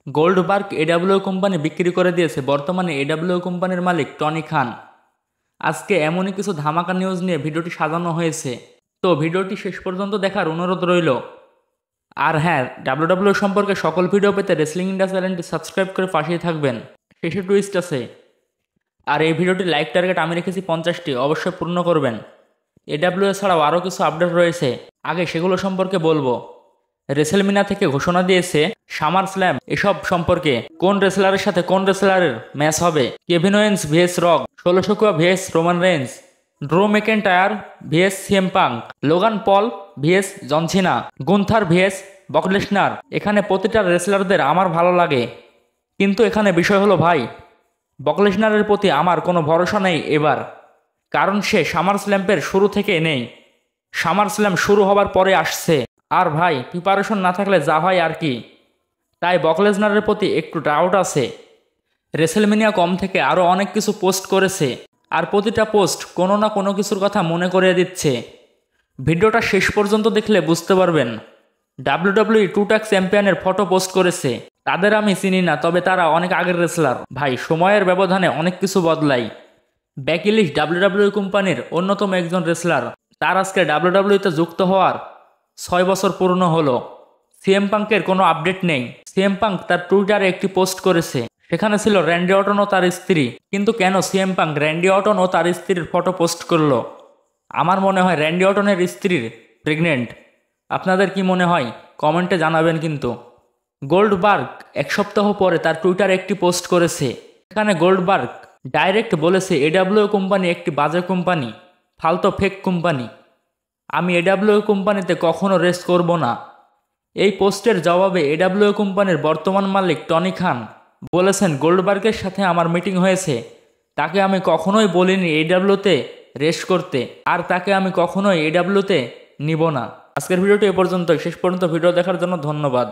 Goldberg AW company বিক্রি করে দিয়েছে। বর্তমানে এডাব্লিউ কোম্পানির মালিক টনি খান। আজকে এমনই কিছু ধামাকা নিউজ নিয়ে ভিডিওটি সাজানো হয়েছে, তো ভিডিওটি শেষ পর্যন্ত দেখার অনুরোধ রইল। আর হ্যাঁ, ডাব্লিউডাব্লিউ সম্পর্কে সকল ভিডিও পেতে রেসলিং ইন্ডিয়া চ্যানেলটি সাবস্ক্রাইব করে পাশেই থাকবেন। শেষে টুইস্ট আছে। আর এই ভিডিওটির লাইক টার্গেট আমি রেখেছি 50টি, অবশ্যই পূর্ণ করবেন। এডাব্লিউ ছাড়াও আরও কিছু আপডেট রয়েছে, আগে সেগুলো সম্পর্কে বলবো। রেসেলমিনা থেকে ঘোষণা দিয়েছে সামার স্ল্যাম এসব সম্পর্কে, কোন রেসলারের সাথে কোন রেসলারের ম্যাচ হবে। Kevin Owens VS Rock, 16 VS Roman Reigns, Drew McIntyre VS CM Punk, Logan Paul VS John Cena, Gunther VS Brock Lesnar. এখানে প্রতিটা রেসলারদের আমার ভালো লাগে, কিন্তু এখানে বিষয় হলো ভাই, ব্রক লেসনারের প্রতি আমার কোনো ভরসা নেই এবার, কারণ সে সামার স্ল্যাম্পের শুরু থেকে নেই। সামার স্ল্যাম শুরু হবার পরে আসছে, আর ভাই প্রিপারেশন না থাকলে যা হয় আর কি। তাই ব্রক লেসনারের প্রতি একটু ডাউট আছে। রেসেলমেনিয়া কম থেকে আরও অনেক কিছু পোস্ট করেছে, আর প্রতিটা পোস্ট কোনো না কোনো কিছুর কথা মনে করিয়ে দিচ্ছে। ভিডিওটা শেষ পর্যন্ত দেখলে বুঝতে পারবেন। ডাব্লিউডাব্লিউই 2 টাগ চ্যাম্পিয়নের ফটো পোস্ট করেছে। তাদের আমি চিনি না, তবে তারা অনেক আগের রেসলার। ভাই সময়ের ব্যবধানে অনেক কিছু বদলায়। বেকি লিঞ্চ ডাব্লিউডাব্লিউ কোম্পানির অন্যতম একজন রেসলার, তার আজকে ডাব্লিউডাব্লিউতে যুক্ত হওয়ার 6 বছর পূর্ণ হলো। সিএম পাঙ্কের কোনো আপডেট নেই। সিএম পাঙ্ক তার টুইটারে একটি পোস্ট করেছে, সেখানে ছিল র্যান্ডি অর্টন ও তার স্ত্রী। কিন্তু কেন সিএম পাঙ্ক র্যান্ডি অর্টন ও তার স্ত্রীর ফটো পোস্ট করলো? আমার মনে হয় র্যান্ডি অর্টনের স্ত্রীর প্রেগনেন্ট। আপনাদের কি মনে হয় কমেন্টে জানাবেন কিন্তু। গোল্ডবার্গ 1 সপ্তাহ পরে তার টুইটারে একটি পোস্ট করেছে, এখানে গোল্ডবার্গ ডাইরেক্ট বলেছে এডাব্লিউ কোম্পানি একটি বাজে কোম্পানি, ফালতু ফেক কোম্পানি। আমি এডাব্লিউ কোম্পানিতে কখনো রেস্ট করব না। এই পোস্টের জবাবে এডাব্লিউ কোম্পানির বর্তমান মালিক টনি খান বলেছেন, গোল্ডবার্গের সাথে আমার মিটিং হয়েছে, তাকে আমি কখনোই বলিনি এডাব্লিউতে রেস্ট করতে, আর তাকে আমি কখনোই এডাব্লিউতে নিব না। আজকের ভিডিওটি এ পর্যন্ত। শেষ পর্যন্ত ভিডিও দেখার জন্য ধন্যবাদ।